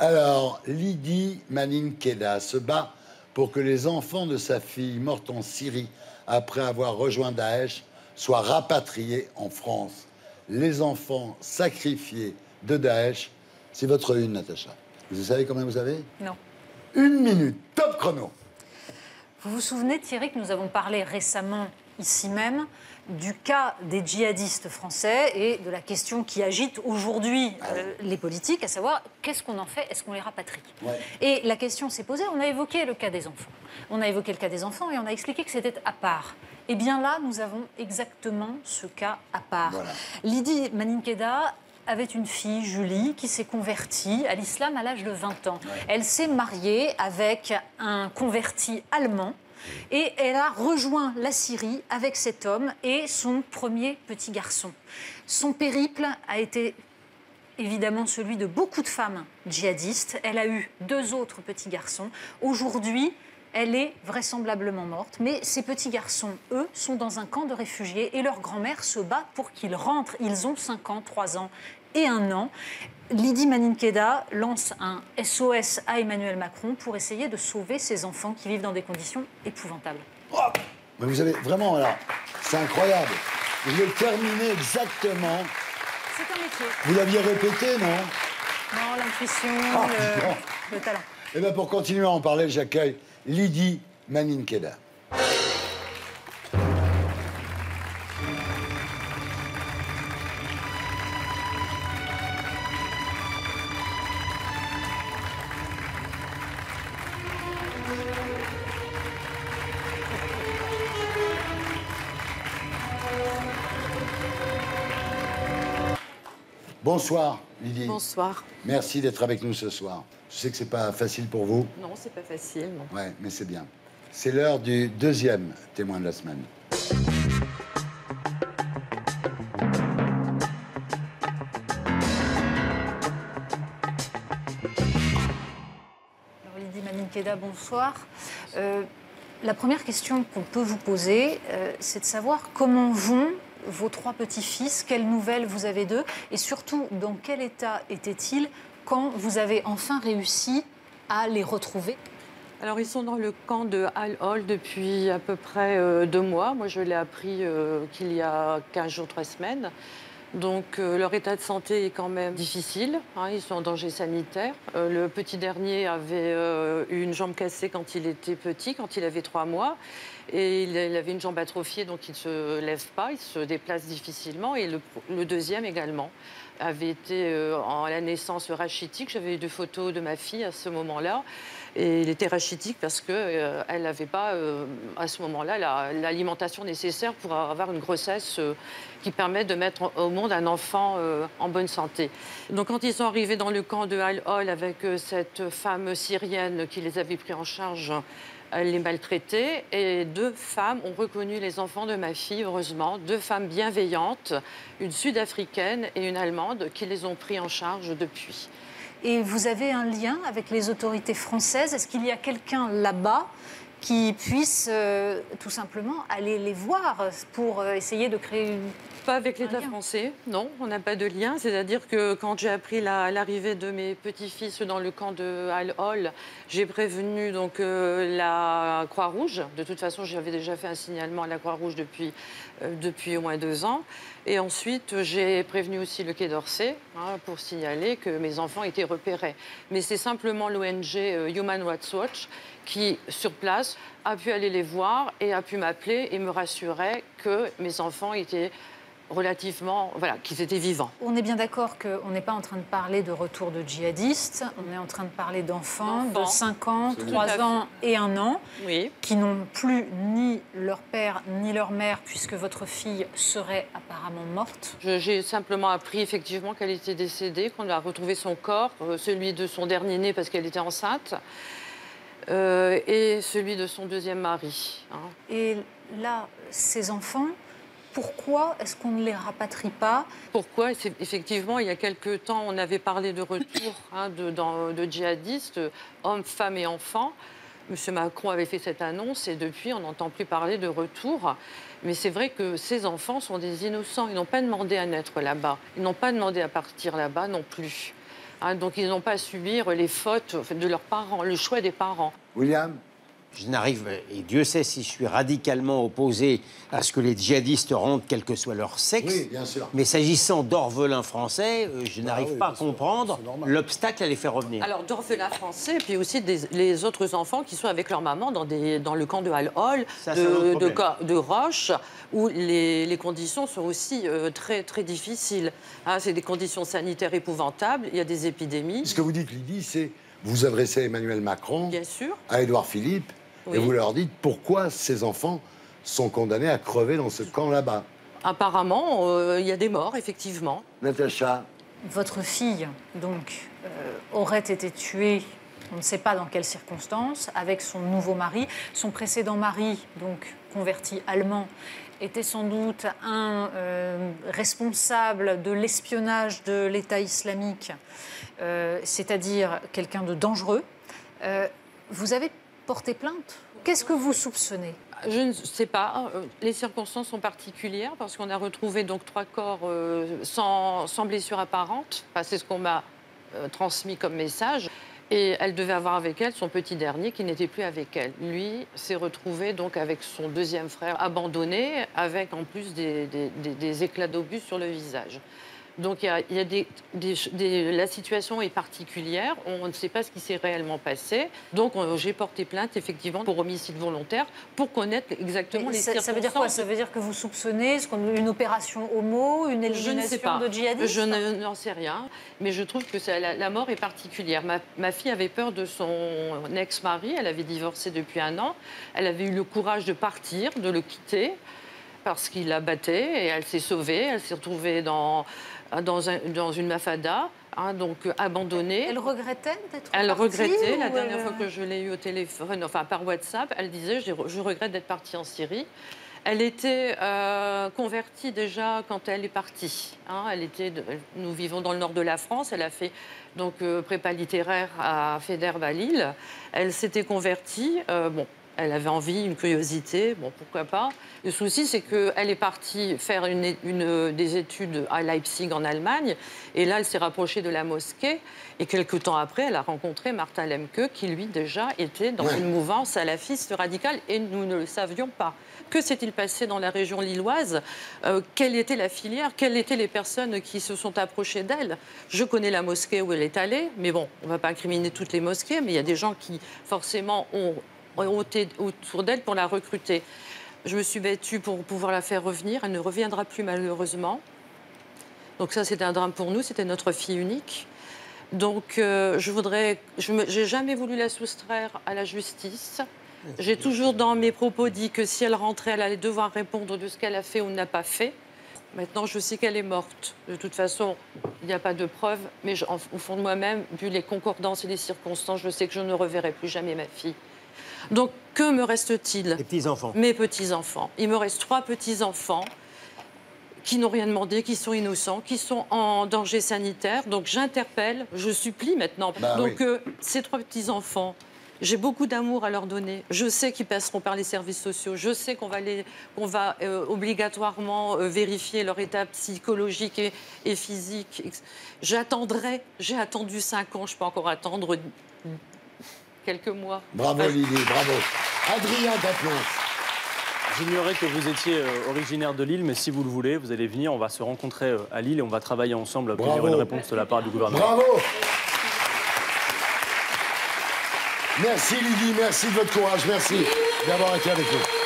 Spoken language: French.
Alors, Lydie Maninkeda se bat pour que les enfants de sa fille morte en Syrie après avoir rejoint Daesh soient rapatriés en France. Les enfants sacrifiés de Daesh, c'est votre une, Natacha. Vous savez combien vous avez? Non. 1 minute, top chrono. Vous vous souvenez, Thierry, que nous avons parlé récemment, ici même, du cas des djihadistes français et de la question qui agite aujourd'hui les politiques, à savoir, qu'est-ce qu'on en fait? Est-ce qu'on les rapatrie? Et la question s'est posée, on a évoqué le cas des enfants. On a évoqué le cas des enfants et on a expliqué que c'était à part. Et bien là, nous avons exactement ce cas à part. Voilà. Lydie Maninkeda avait une fille, Julie, qui s'est convertie à l'islam à l'âge de 20 ans. Elle s'est mariée avec un converti allemand et elle a rejoint la Syrie avec cet homme et son premier petit garçon. Son périple a été évidemment celui de beaucoup de femmes djihadistes. Elle a eu 2 autres petits garçons. Aujourd'hui, elle est vraisemblablement morte, mais ces petits garçons, eux, sont dans un camp de réfugiés et leur grand-mère se bat pour qu'ils rentrent. Ils ont 5 ans, 3 ans et 1 an. Lydie Maninkeda lance un SOS à Emmanuel Macron pour essayer de sauver ces enfants qui vivent dans des conditions épouvantables. Oh, mais vous avez vraiment, là, c'est incroyable. Vous avez terminé exactement. C'est un métier. Vous l'aviez répété, non? Non, l'intuition, le talent. Eh bien, pour continuer à en parler, j'accueille Lydie Maninkeda. Bonsoir, Lydie. Bonsoir. Merci d'être avec nous ce soir. Je sais que c'est pas facile pour vous. Non, c'est pas facile, non. Ouais, mais c'est bien. C'est l'heure du deuxième témoin de la semaine. Alors, Lydie Maninkeda, bonsoir. La première question qu'on peut vous poser, c'est de savoir comment vont vos 3 petits-fils, quelles nouvelles vous avez d'eux, et surtout, dans quel état étaient-ils quand vous avez enfin réussi à les retrouver? Alors, ils sont dans le camp de Al-Hol depuis à peu près 2 mois. Moi, je l'ai appris qu'il y a 15 jours, 3 semaines. Donc, leur état de santé est quand même difficile. Hein, ils sont en danger sanitaire. Le petit dernier avait eu une jambe cassée quand il était petit, quand il avait 3 mois. Et il avait une jambe atrophiée, donc il ne se lève pas, il se déplace difficilement. Et le deuxième également avait été à la naissance rachitique. J'avais eu 2 photos de ma fille à ce moment-là. Et il était rachitique parce qu'elle n'avait pas, à ce moment-là, l'alimentation nécessaire pour avoir une grossesse qui permet de mettre au monde un enfant en bonne santé. Donc quand ils sont arrivés dans le camp de Al-Hol avec cette femme syrienne qui les avait pris en charge, elle les maltraitait. Et 2 femmes ont reconnu les enfants de ma fille, heureusement. 2 femmes bienveillantes, une sud-africaine et une allemande, qui les ont pris en charge depuis. Et vous avez un lien avec les autorités françaises? Est-ce qu'il y a quelqu'un là-bas qui puisse tout simplement aller les voir pour essayer de créer une... Pas avec l'État français, non, on n'a pas de lien. C'est-à-dire que quand j'ai appris l'arrivée de mes petits-fils dans le camp de Al-Hol, j'ai prévenu donc la Croix-Rouge. De toute façon, j'avais déjà fait un signalement à la Croix-Rouge depuis au moins 2 ans. Et ensuite, j'ai prévenu aussi le Quai d'Orsay pour signaler que mes enfants étaient repérés. Mais c'est simplement l'ONG Human Rights Watch qui, sur place, a pu aller les voir et a pu m'appeler et me rassurer que mes enfants étaient relativement, voilà, qu'ils étaient vivants. On est bien d'accord qu'on n'est pas en train de parler de retour de djihadistes, on est en train de parler d'enfants de 5 ans, 3 ans et 1 an, oui, qui n'ont plus ni leur père ni leur mère, puisque votre fille serait apparemment morte. J'ai simplement appris effectivement qu'elle était décédée, qu'on a retrouvé son corps, celui de son dernier-né parce qu'elle était enceinte, et celui de son deuxième mari. Et là, ces enfants... Pourquoi est-ce qu'on ne les rapatrie pas? Pourquoi? Effectivement, il y a quelque temps, on avait parlé de retour de djihadistes, hommes, femmes et enfants. M. Macron avait fait cette annonce et depuis, on n'entend plus parler de retour. Mais c'est vrai que ces enfants sont des innocents. Ils n'ont pas demandé à naître là-bas. Ils n'ont pas demandé à partir là-bas non plus. Hein, donc ils n'ont pas à subir les fautes de leurs parents, le choix des parents. William? Je n'arrive, et Dieu sait si je suis radicalement opposé à ce que les djihadistes rentrent, quel que soit leur sexe. Oui, bien sûr. Mais s'agissant d'orphelins français, je n'arrive pas à sûr, comprendre c'est normal. l'obstacle à les faire revenir. Alors, d'orphelins français, puis aussi les autres enfants qui sont avec leur maman dans le camp de Al-Hol, Ça, c'est un autre problème. de Roche, où les conditions sont aussi très, très difficiles. Hein, c'est des conditions sanitaires épouvantables, il y a des épidémies. Ce que vous dites, Lydie, c'est vous vous adressez à Emmanuel Macron, Bien sûr. à Édouard Philippe, Oui. et vous leur dites pourquoi ces enfants sont condamnés à crever dans ce camp là-bas. Apparemment, il y a des morts, effectivement. Natacha? Votre fille, donc, aurait été tuée, on ne sait pas dans quelles circonstances, avec son nouveau mari. Son précédent mari, donc converti allemand, était sans doute un responsable de l'espionnage de l'État islamique, c'est-à-dire quelqu'un de dangereux. Vous avez porté plainte? Qu'est-ce que vous soupçonnez? Je ne sais pas. Les circonstances sont particulières parce qu'on a retrouvé donc 3 corps sans blessure apparente. Enfin, c'est ce qu'on m'a transmis comme message. Et elle devait avoir avec elle son petit dernier qui n'était plus avec elle. Lui s'est retrouvé donc avec son deuxième frère abandonné, avec en plus des éclats d'obus sur le visage. Donc il y a la situation est particulière, on ne sait pas ce qui s'est réellement passé. Donc j'ai porté plainte effectivement pour homicide volontaire pour connaître exactement les circonstances. Ça veut dire quoi? Ça veut dire que vous soupçonnez une opération homo, une élimination Je ne sais pas. de djihadistes? Je n'en sais rien, mais je trouve que la mort est particulière. Ma fille avait peur de son ex-mari, elle avait divorcé depuis 1 an, elle avait eu le courage de partir, de le quitter, parce qu'il la battait, et elle s'est sauvée, elle s'est retrouvée dans une mafada, hein, donc abandonnée. Elle regrettait d'être partie? Elle regrettait, la dernière fois que je l'ai eue au téléphone, enfin par WhatsApp, elle disait « je regrette d'être partie en Syrie ». Elle était convertie déjà quand elle est partie. Hein, nous vivons dans le nord de la France, elle a fait donc prépa littéraire à Federbe à Lille. Elle s'était convertie, elle avait envie, une curiosité, bon, pourquoi pas. Le souci, c'est qu'elle est partie faire des études à Leipzig, en Allemagne, et là, elle s'est rapprochée de la mosquée, et quelques temps après, elle a rencontré Martin Lemke, qui, lui, déjà, était dans une mouvance salafiste radicale, et nous ne le savions pas. Que s'est-il passé dans la région lilloise? Quelle était la filière? Quelles étaient les personnes qui se sont approchées d'elle? Je connais la mosquée où elle est allée, mais bon, on ne va pas incriminer toutes les mosquées, mais il y a des gens qui, forcément, ont été autour d'elle pour la recruter. Je me suis battue pour pouvoir la faire revenir. Elle ne reviendra plus, malheureusement. Donc ça, c'était un drame pour nous. C'était notre fille unique. Donc, j'ai jamais voulu la soustraire à la justice. J'ai toujours, dans mes propos, dit que si elle rentrait, elle allait devoir répondre de ce qu'elle a fait ou n'a pas fait. Maintenant, je sais qu'elle est morte. De toute façon, il n'y a pas de preuves. Mais au fond de moi-même, vu les concordances et les circonstances, je sais que je ne reverrai plus jamais ma fille. Donc, que me reste-t-il? Les petits-enfants. Mes petits-enfants. Il me reste 3 petits-enfants qui n'ont rien demandé, qui sont innocents, qui sont en danger sanitaire. Donc, j'interpelle, je supplie maintenant. Ces 3 petits-enfants, j'ai beaucoup d'amour à leur donner. Je sais qu'ils passeront par les services sociaux. Je sais qu'on va obligatoirement vérifier leur état psychologique et physique. J'attendrai. J'ai attendu 5 ans. Je peux encore attendre quelques mois. Bravo Lydie, bravo. Adrien Daplos. J'ignorais que vous étiez originaire de Lille, mais si vous le voulez, vous allez venir, on va se rencontrer à Lille et on va travailler ensemble à obtenir une réponse de la part du gouvernement. Bravo. Merci Lydie, merci de votre courage, merci d'avoir été avec nous.